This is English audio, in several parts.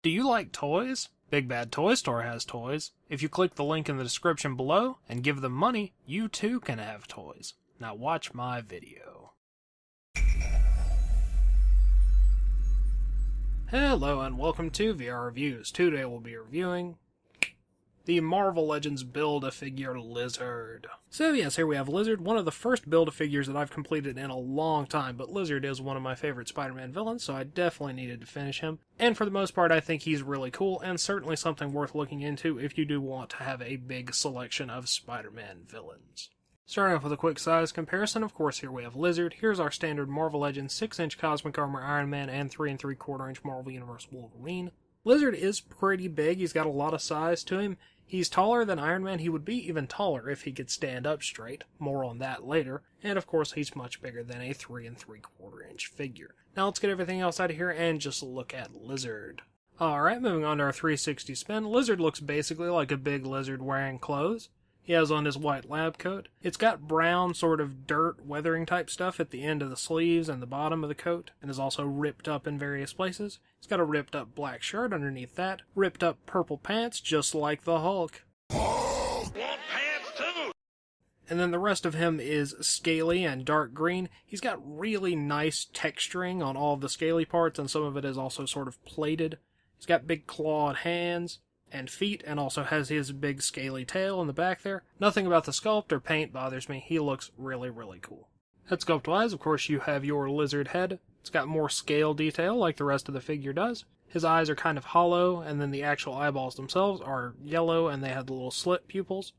Do you like toys? Big Bad Toy Store has toys. If you click the link in the description below and give them money, you too can have toys. Now watch my video. Hello and welcome to VR Reviews. Today we'll be reviewing the Marvel Legends Build-A-Figure Lizard. So yes, here we have Lizard, one of the first Build-A-Figures that I've completed in a long time, but Lizard is one of my favorite Spider-Man villains, so I definitely needed to finish him. And for the most part, I think he's really cool, and certainly something worth looking into if you do want to have a big selection of Spider-Man villains. Starting off with a quick size comparison, of course here we have Lizard. Here's our standard Marvel Legends 6-inch Cosmic Armor Iron Man and 3 3/4-inch Marvel Universe Wolverine. Lizard is pretty big, he's got a lot of size to him. He's taller than Iron Man, he would be even taller if he could stand up straight. More on that later. And of course he's much bigger than a 3 3/4-inch figure. Now let's get everything else out of here and just look at Lizard. Alright, moving on to our 360 spin. Lizard looks basically like a big lizard wearing clothes. He has on his white lab coat. It's got brown, sort of dirt, weathering type stuff at the end of the sleeves and the bottom of the coat, and is also ripped up in various places. He's got a ripped up black shirt underneath that, ripped up purple pants, just like the Hulk. Want pants too? And then the rest of him is scaly and dark green. He's got really nice texturing on all of the scaly parts, and some of it is also sort of plated. He's got big clawed hands and feet, and also has his big scaly tail in the back there. Nothing about the sculpt or paint bothers me. He looks really, really cool. Head sculpt wise, of course, you have your lizard head. It's got more scale detail like the rest of the figure does. His eyes are kind of hollow, and then the actual eyeballs themselves are yellow, and they have the little slit pupils.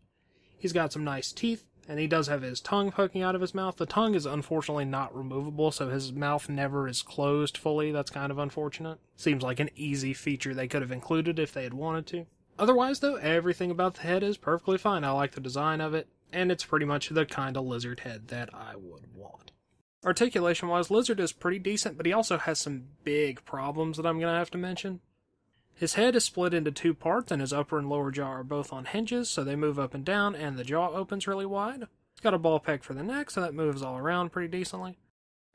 He's got some nice teeth, and he does have his tongue poking out of his mouth. The tongue is unfortunately not removable, so his mouth never is closed fully. That's kind of unfortunate. Seems like an easy feature they could have included if they had wanted to. Otherwise, though, everything about the head is perfectly fine. I like the design of it, and it's pretty much the kind of lizard head that I would want. Articulation-wise, Lizard is pretty decent, but he also has some big problems that I'm going to have to mention. His head is split into two parts, and his upper and lower jaw are both on hinges, so they move up and down, and the jaw opens really wide. He's got a ball peg for the neck, so that moves all around pretty decently.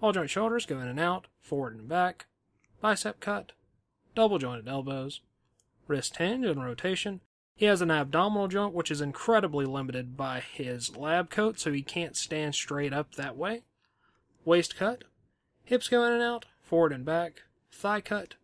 All joint shoulders go in and out, forward and back. Bicep cut. Double jointed elbows. Wrist hinge and rotation. He has an abdominal joint, which is incredibly limited by his lab coat, so he can't stand straight up that way. Waist cut. Hips go in and out, forward and back. Thigh cut.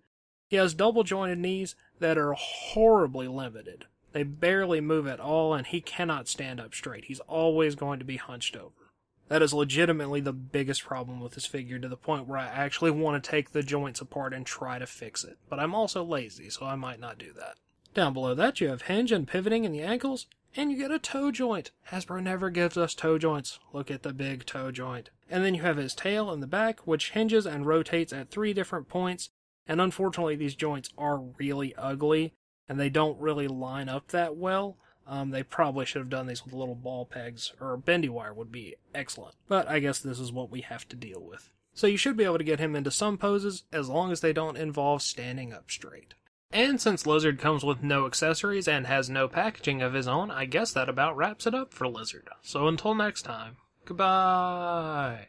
He has double jointed knees that are horribly limited. They barely move at all, and he cannot stand up straight. He's always going to be hunched over. That is legitimately the biggest problem with this figure, to the point where I actually want to take the joints apart and try to fix it. But I'm also lazy, so I might not do that. Down below that, you have hinge and pivoting in the ankles, and you get a toe joint. Hasbro never gives us toe joints. Look at the big toe joint. And then you have his tail in the back, which hinges and rotates at 3 different points. And unfortunately, these joints are really ugly, and they don't really line up that well. They probably should have done these with little ball pegs, or bendy wire would be excellent. But I guess this is what we have to deal with. So you should be able to get him into some poses, as long as they don't involve standing up straight. And since Lizard comes with no accessories and has no packaging of his own, I guess that about wraps it up for Lizard. So until next time, goodbye!